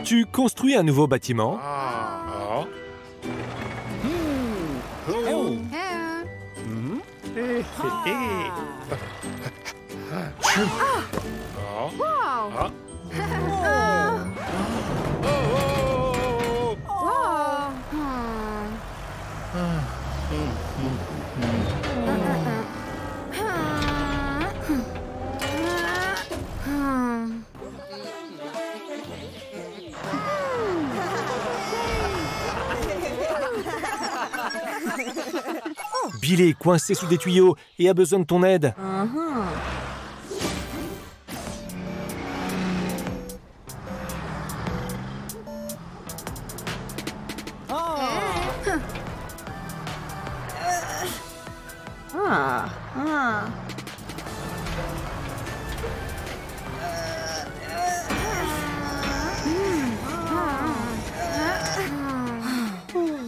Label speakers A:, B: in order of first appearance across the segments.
A: Tu construis un nouveau bâtiment. Billy est coincé sous des tuyaux et a besoin de ton aide.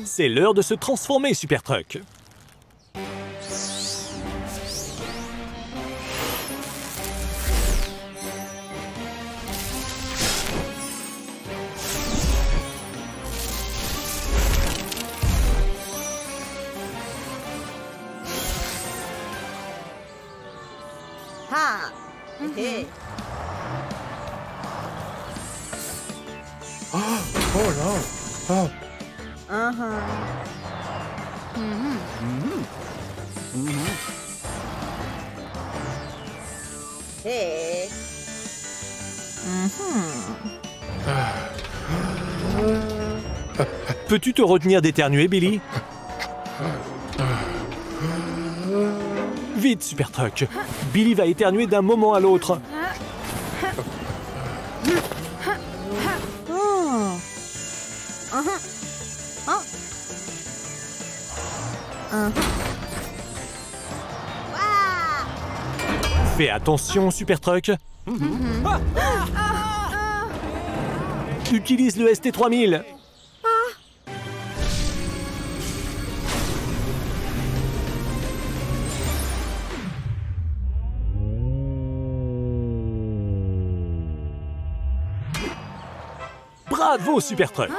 A: C'est l'heure de se transformer, Super Truck. Peux-tu te retenir d'éternuer, Billy? Vite, Super Truck. Billy va éternuer d'un moment à l'autre. Fais attention, Super Truck. Utilise le ST3000. Bravo, Super Truck.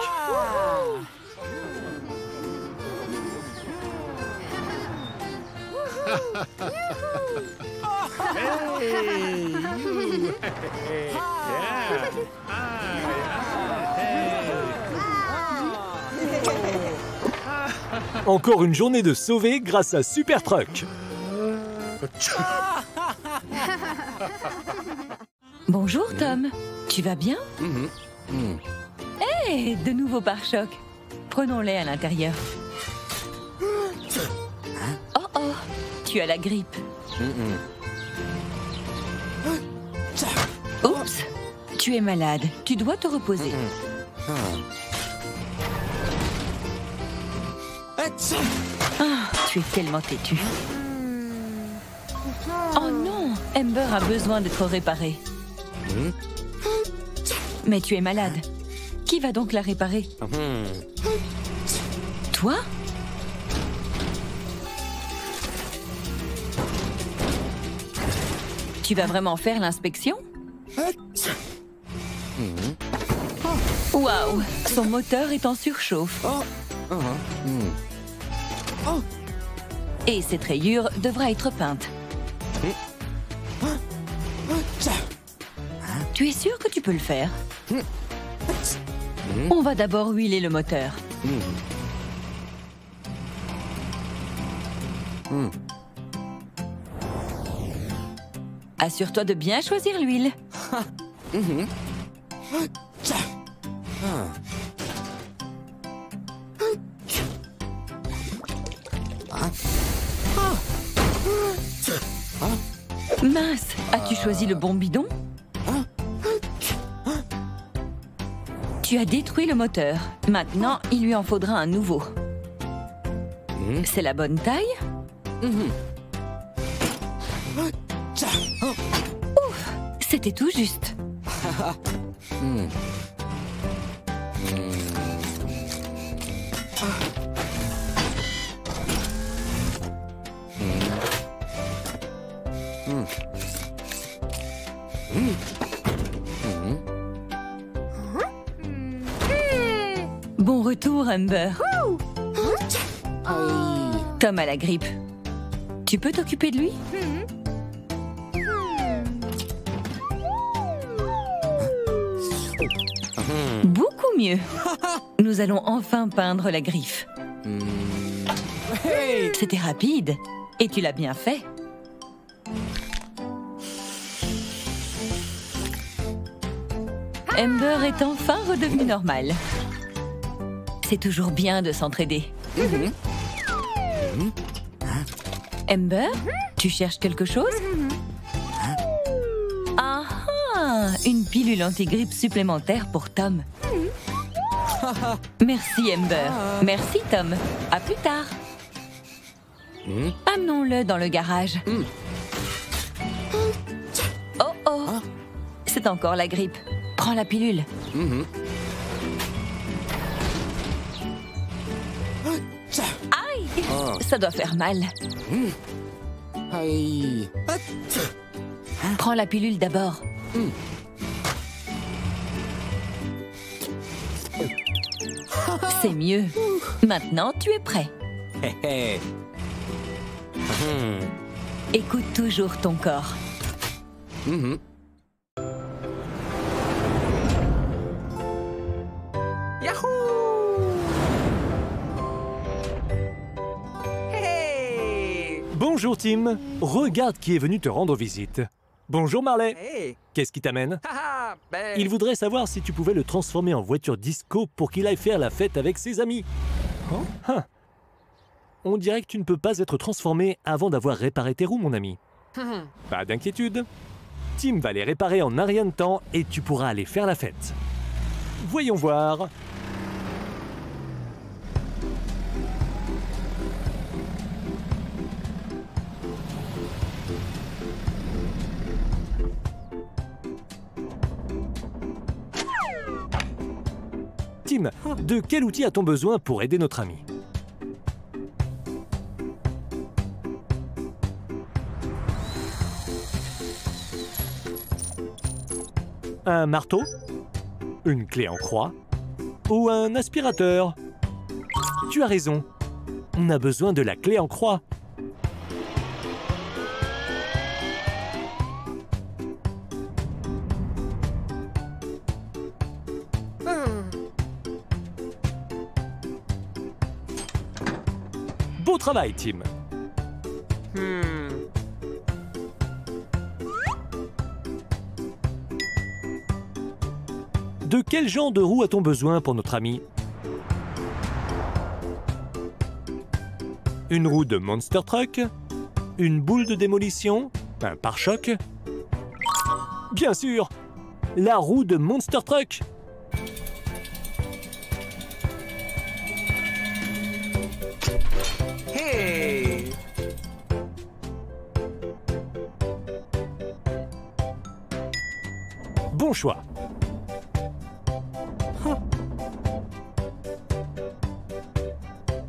A: Encore une journée de sauvée grâce à Super Truck.
B: Bonjour Tom, tu vas bien? Hé, de nouveaux pare-chocs. Prenons-les à l'intérieur. Oh oh, tu as la grippe. Oups, tu es malade, tu dois te reposer. Ah, tu es tellement têtu. Oh non, Amber a besoin d'être réparée. Mais tu es malade. Qui va donc la réparer? Toi? Tu vas vraiment faire l'inspection? Waouh, son moteur est en surchauffe. Et cette rayure devra être peinte. Tu es sûr que tu peux le faire? On va d'abord huiler le moteur. Assure-toi de bien choisir l'huile. Mince, as-tu choisi le bon bidon? Tu as détruit le moteur. Maintenant, il lui en faudra un nouveau. C'est la bonne taille? Ouf, c'était tout juste. Bon retour, Amber. Tom a la grippe. Tu peux t'occuper de lui? Beaucoup mieux. Nous allons enfin peindre la griffe. C'était rapide. Et tu l'as bien fait. Amber est enfin redevenue normale. C'est toujours bien de s'entraider. Amber, tu cherches quelque chose? Ah ah, une pilule anti-grippe supplémentaire pour Tom. Merci Amber. Merci Tom. À plus tard. Amenons-le dans le garage. Oh oh, c'est encore la grippe. Prends la pilule. Aïe, ça doit faire mal. Prends la pilule d'abord. C'est mieux. Maintenant, tu es prêt. Écoute toujours ton corps.
C: Yahoo! Hey!
A: Bonjour Tim. Regarde qui est venu te rendre visite. Bonjour Marley.
C: Hey!
A: Qu'est-ce qui t'amène?
C: Haha! Ben...
A: Il voudrait savoir si tu pouvais le transformer en voiture disco pour qu'il aille faire la fête avec ses amis. On dirait que tu ne peux pas être transformé avant d'avoir réparé tes roues, mon ami. Pas d'inquiétude. Tim va les réparer en un rien de temps et tu pourras aller faire la fête. Voyons voir. Tim, de quel outil a-t-on besoin pour aider notre ami? Un marteau? Une clé en croix? Ou un aspirateur? Tu as raison. On a besoin de la clé en croix. Beau travail, Tim. De quel genre de roue a-t-on besoin pour notre ami? Une roue de Monster Truck? Une boule de démolition? Un pare-choc? Bien sûr! La roue de Monster Truck!
C: Hey!
A: Bon choix!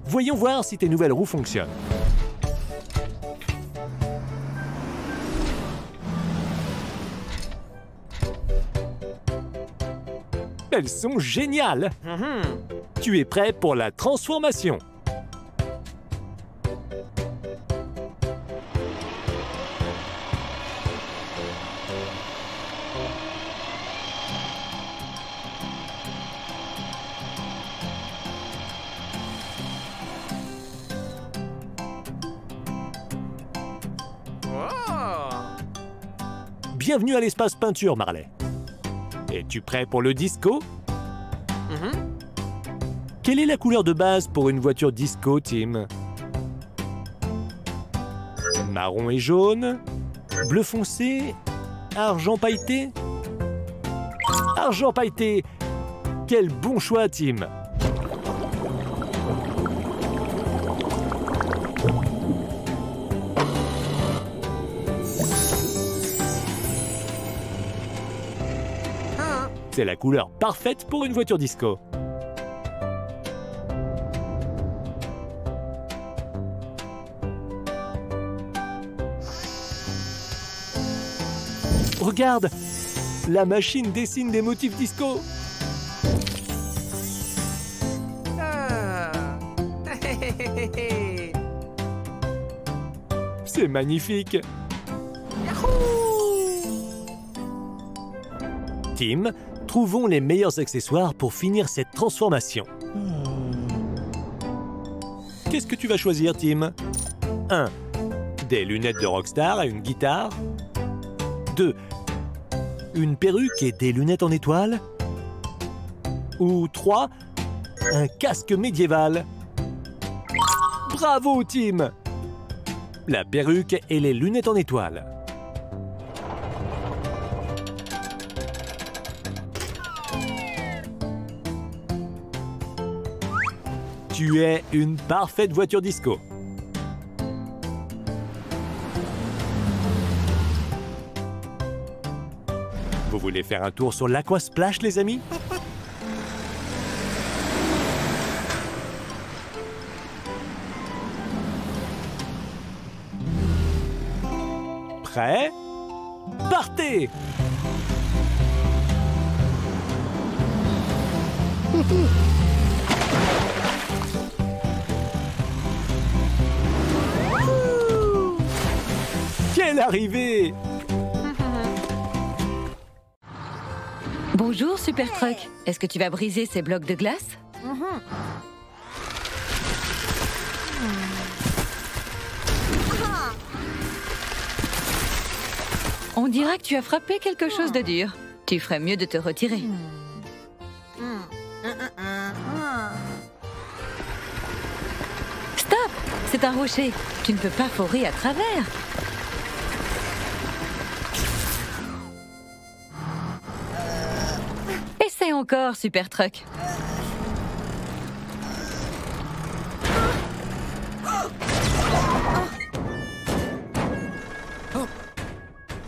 A: Voyons voir si tes nouvelles roues fonctionnent. Elles sont géniales! Tu es prêt pour la transformation? Bienvenue à l'espace peinture, Marley. Es-tu prêt pour le disco? Quelle est la couleur de base pour une voiture disco, Tim? Marron et jaune? Bleu foncé? Argent pailleté? Argent pailleté! Quel bon choix, Tim! C'est la couleur parfaite pour une voiture disco. Regarde, la machine dessine des motifs disco.
C: Ah.
A: C'est magnifique. Tim, trouvons les meilleurs accessoires pour finir cette transformation. Qu'est-ce que tu vas choisir, Tim? 1. Des lunettes de rockstar et une guitare. 2. Une perruque et des lunettes en étoile. Ou 3. Un casque médiéval. Bravo, Tim! La perruque et les lunettes en étoile. Tu es une parfaite voiture disco. Vous voulez faire un tour sur l'Aqua-Splash, les amis? Prêt? Partez! Quelle arrivée!
B: Bonjour, Super Truck. Est-ce que tu vas briser ces blocs de glace? On dira que tu as frappé quelque chose de dur. Tu ferais mieux de te retirer. Stop! C'est un rocher. Tu ne peux pas forer à travers. Essaie encore, Super Truck.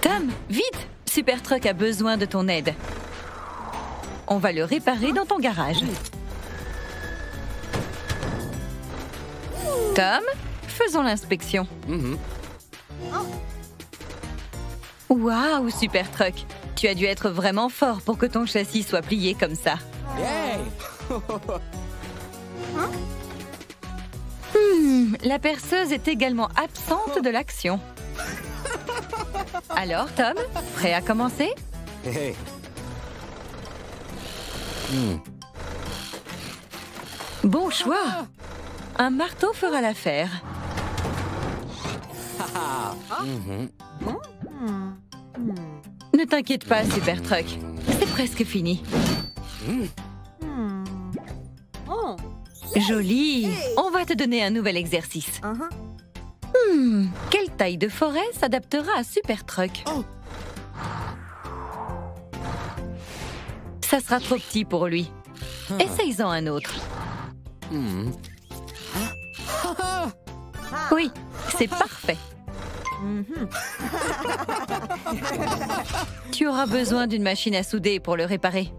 B: Tom, vite! Super Truck a besoin de ton aide. On va le réparer dans ton garage. Tom, faisons l'inspection. Waouh, Super Truck! Tu as dû être vraiment fort pour que ton châssis soit plié comme ça. La perceuse est également absente de l'action. Alors, Tom, prêt à commencer? Bon choix! Un marteau fera l'affaire. Ne t'inquiète pas, Super Truck. C'est presque fini. Joli! On va te donner un nouvel exercice. Quelle taille de forêt s'adaptera à Super Truck? Ça sera trop petit pour lui. Essaye-en un autre. Oui, c'est parfait. Tu auras besoin d'une machine à souder pour le réparer.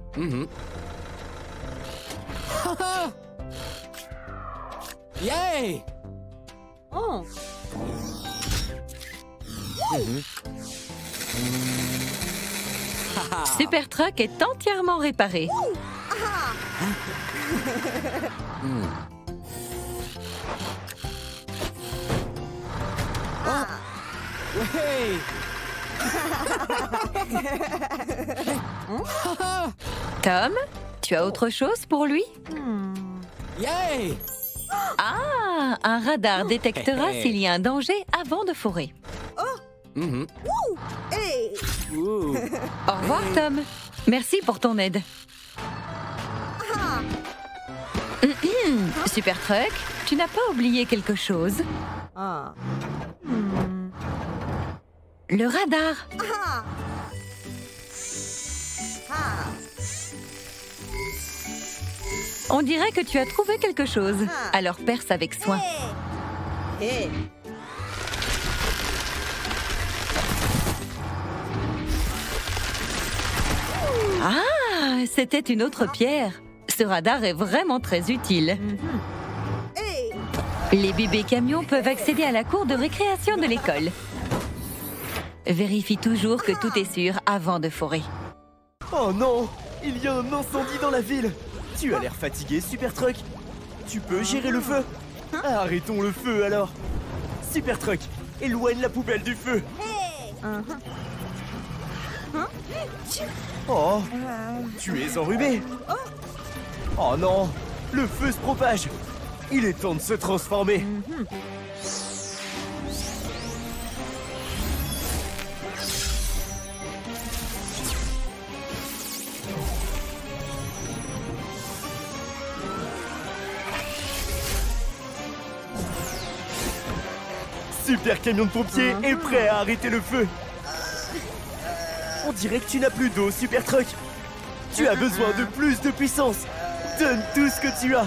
C: Yay!
B: Super Truck est entièrement réparé. Tom, tu as autre chose pour lui?
C: Yay!
B: Ah, un radar détectera s'il y a un danger avant de forer. Au revoir, Tom. Merci pour ton aide. Super Truck, tu n'as pas oublié quelque chose? Le radar. On dirait que tu as trouvé quelque chose. Alors perce avec soin. Ah, c'était une autre pierre. Ce radar est vraiment très utile. Les bébés camions peuvent accéder à la cour de récréation de l'école. Vérifie toujours que tout est sûr avant de forer.
D: Oh non! Il y a un incendie dans la ville! Tu as l'air fatigué, Super Truck! Tu peux gérer le feu? Arrêtons le feu alors! Super Truck, éloigne la poubelle du feu! Oh! Tu es enrhumé! Oh non! Le feu se propage! Il est temps de se transformer! Super camion de pompiers est prêt à arrêter le feu. On dirait que tu n'as plus d'eau, Super Truck. Tu as besoin de plus de puissance. Donne tout ce que tu as.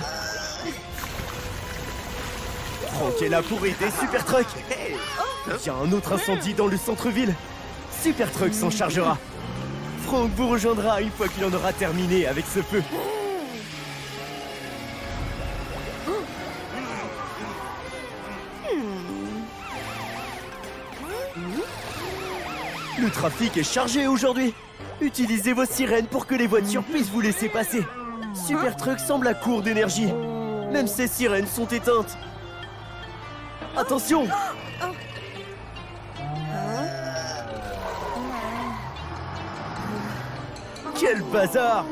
D: Franck est là pour aider Super Truck. Il y a un autre incendie dans le centre-ville. Super Truck s'en chargera. Franck vous rejoindra une fois qu'il en aura terminé avec ce feu. Le trafic est chargé aujourd'hui. Utilisez vos sirènes pour que les voitures puissent vous laisser passer. Super Truck semble à court d'énergie. Même ses sirènes sont éteintes. Attention! Quel bazar!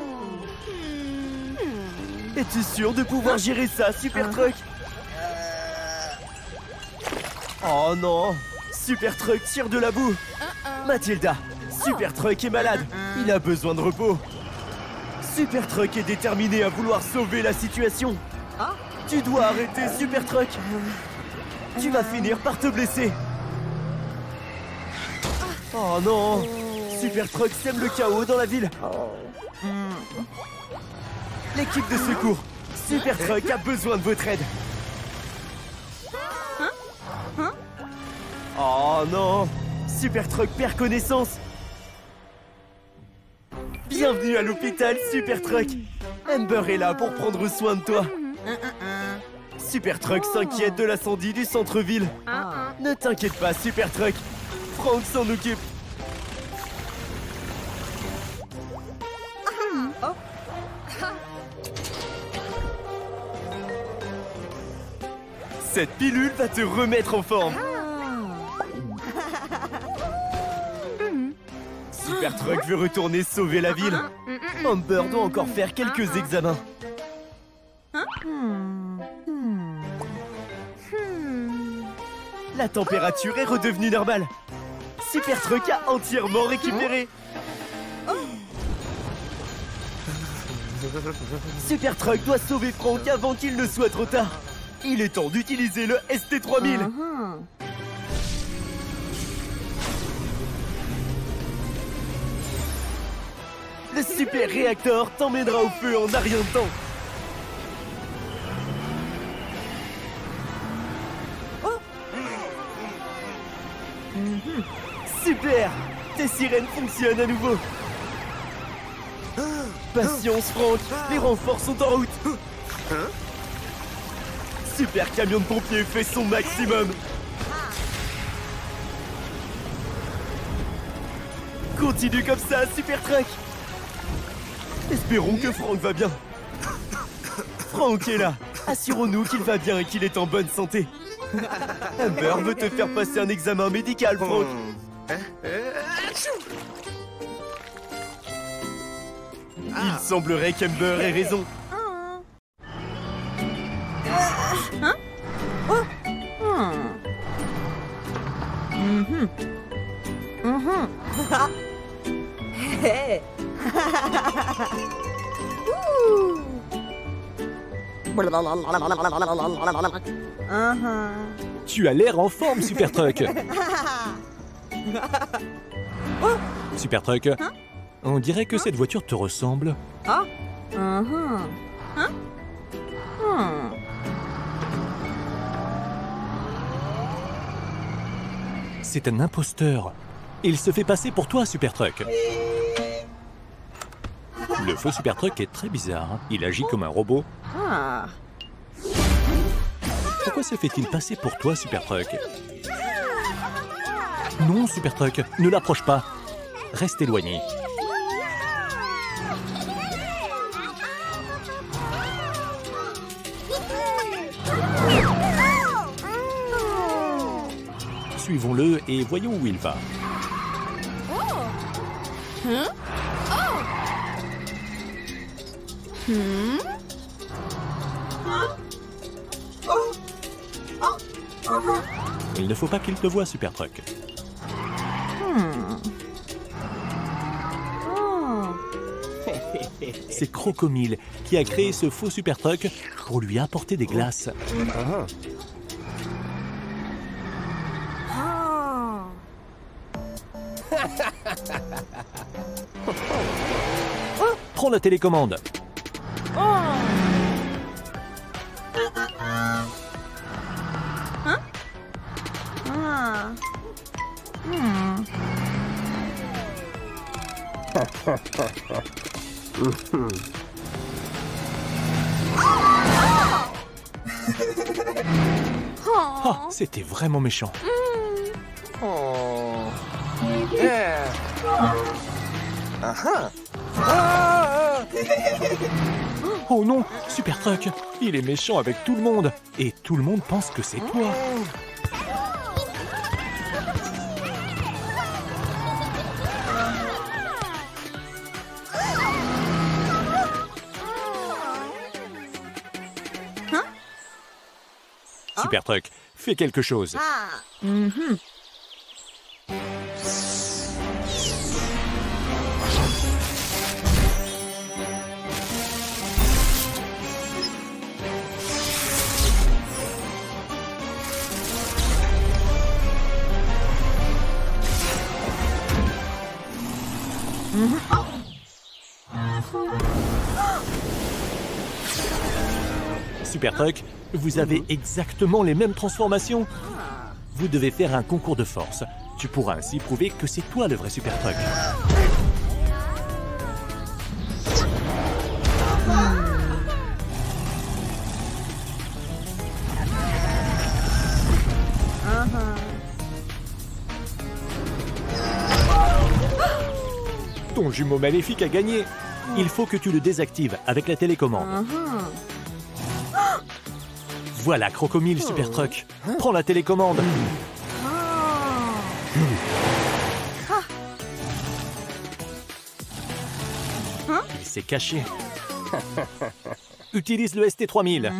D: Es-tu sûr de pouvoir gérer ça, Super Truck? Oh non! Super Truck tire de la boue! Mathilda, Super Truck est malade. Il a besoin de repos. Super Truck est déterminé à vouloir sauver la situation. Tu dois arrêter, Super Truck. Tu vas finir par te blesser. Oh non! Super Truck sème le chaos dans la ville. L'équipe de secours, Super Truck a besoin de votre aide. Oh non! Super Truck perd connaissance. Bienvenue à l'hôpital, Super Truck. Amber est là pour prendre soin de toi. Super Truck s'inquiète de l'incendie du centre-ville. Ne t'inquiète pas, Super Truck. Franck s'en occupe. Cette pilule va te remettre en forme. Super Truck veut retourner sauver la ville. Amber doit encore faire quelques examens. La température est redevenue normale. Super Truck a entièrement récupéré. Super Truck doit sauver Franck avant qu'il ne soit trop tard. Il est temps d'utiliser le ST3000. Le super réacteur t'emmènera au feu en un rien de temps. Super! Tes sirènes fonctionnent à nouveau. Patience, Franck, les renforts sont en route. Super camion de pompiers fait son maximum. Continue comme ça, Super Truck. Espérons que Franck va bien. Franck est là. Assurons-nous qu'il va bien et qu'il est en bonne santé. Amber veut te faire passer un examen médical, Franck. Il semblerait qu'Amber ait raison.
A: Tu as l'air en forme, Super Truck. Super Truck, on dirait que cette voiture te ressemble. C'est un imposteur. Il se fait passer pour toi, Super Truck. Le faux Super Truck est très bizarre. Il agit comme un robot. Pourquoi se fait-il passer pour toi, Super Truck? Non, Super Truck, ne l'approche pas. Reste éloigné. Suivons-le et voyons où il va. Il ne faut pas qu'il te voie, Super Truck. C'est Crocomile qui a créé ce faux Super Truck pour lui apporter des glaces. Prends la télécommande. Ah, c'était vraiment méchant. Oh non, Super Truck, il est méchant avec tout le monde. Et tout le monde pense que c'est toi. Super Truck, fais quelque chose. Super Truck, vous avez exactement les mêmes transformations. Vous devez faire un concours de force. Tu pourras ainsi prouver que c'est toi le vrai Super Truck. Ton jumeau maléfique a gagné. Il faut que tu le désactives avec la télécommande. Voilà, Crocomile Super Truck. Prends la télécommande. Il s'est caché. Utilise le ST3000.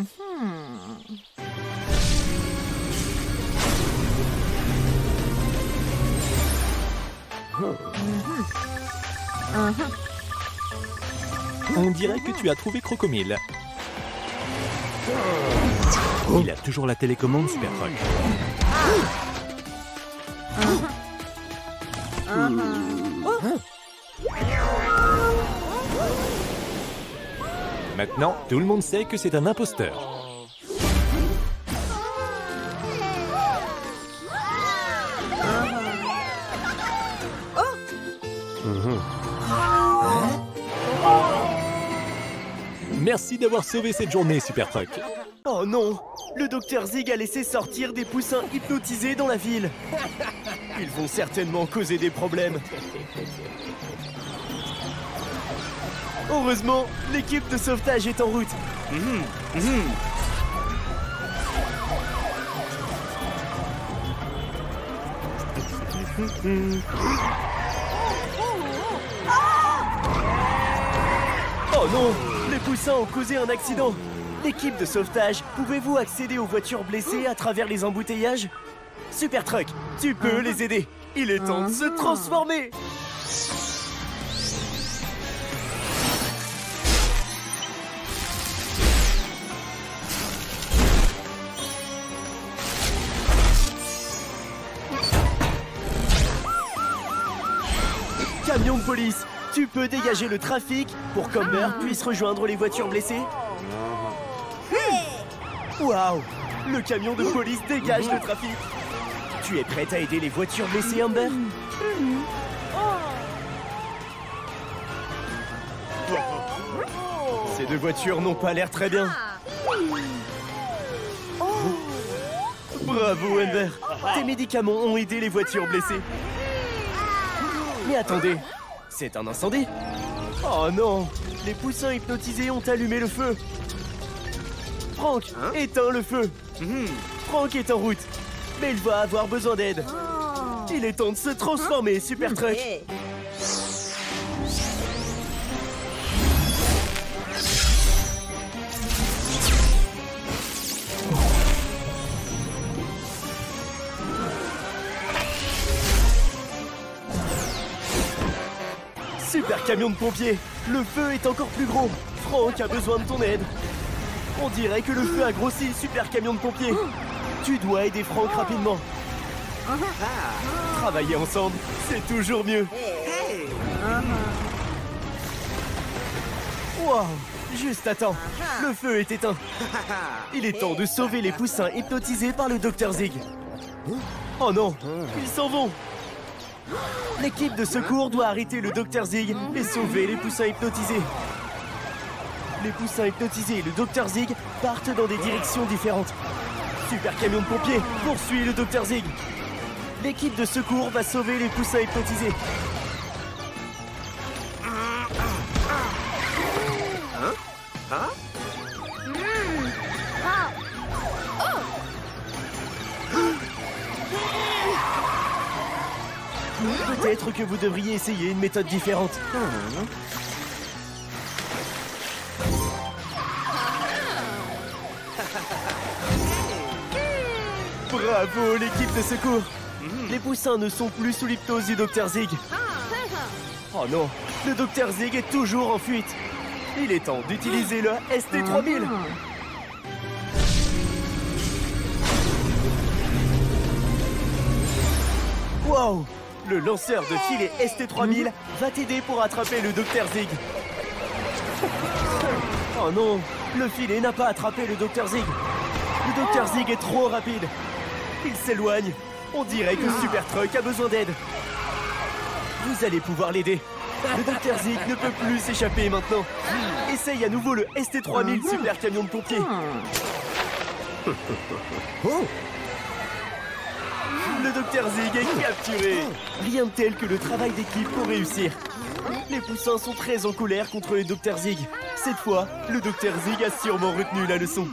A: On dirait que tu as trouvé Crocomile. Il a toujours la télécommande, Super Truck. Maintenant, tout le monde sait que c'est un imposteur. Merci d'avoir sauvé cette journée, Super Truck.
D: Oh non! Le Dr Zig a laissé sortir des poussins hypnotisés dans la ville. Ils vont certainement causer des problèmes. Heureusement, l'équipe de sauvetage est en route. Oh non! Les poussins ont causé un accident. L'équipe de sauvetage, pouvez-vous accéder aux voitures blessées à travers les embouteillages? Super Truck, tu peux les aider. Il est temps de se transformer. Camion de police, tu peux dégager le trafic pour qu'Amber puisse rejoindre les voitures blessées? Waouh! Le camion de police dégage le trafic. Tu es prête à aider les voitures blessées, Amber? Ces deux voitures n'ont pas l'air très bien. Bravo, Enver. Tes médicaments ont aidé les voitures blessées. Mais attendez, c'est un incendie? Oh non, les poussins hypnotisés ont allumé le feu. Franck, éteins le feu. Franck est en route, mais il va avoir besoin d'aide. Il est temps de se transformer, Super Truck. Super camion de pompiers, le feu est encore plus gros. Franck a besoin de ton aide. On dirait que le feu a grossi le super camion de pompiers. Tu dois aider Franck rapidement. Travailler ensemble, c'est toujours mieux. Wow, juste attends, le feu est éteint. Il est temps de sauver les poussins hypnotisés par le Dr Zig. Oh non, ils s'en vont. L'équipe de secours doit arrêter le Dr Zig et sauver les poussins hypnotisés. Les poussins hypnotisés et le Dr Zig partent dans des directions différentes. Super camion de pompiers poursuit le Dr Zig. L'équipe de secours va sauver les poussins hypnotisés. Peut-être que vous devriez essayer une méthode différente. Bravo, l'équipe de secours. Les poussins ne sont plus sous l'hypnose du Dr Zig. Oh non, le Dr Zig est toujours en fuite. Il est temps d'utiliser le ST3000. Wow, le lanceur de filet ST3000 va t'aider pour attraper le Dr Zig. Oh non, le filet n'a pas attrapé le Dr Zig. Le Dr Zig est trop rapide. Il s'éloigne. On dirait que Super Truck a besoin d'aide. Vous allez pouvoir l'aider. Le Dr Zig ne peut plus s'échapper maintenant. Essaye à nouveau le ST3000 super camion de pompiers. Le Dr Zig est capturé. Rien de tel que le travail d'équipe pour réussir. Les poussins sont très en colère contre le Dr Zig. Cette fois, le Dr Zig a sûrement retenu la leçon.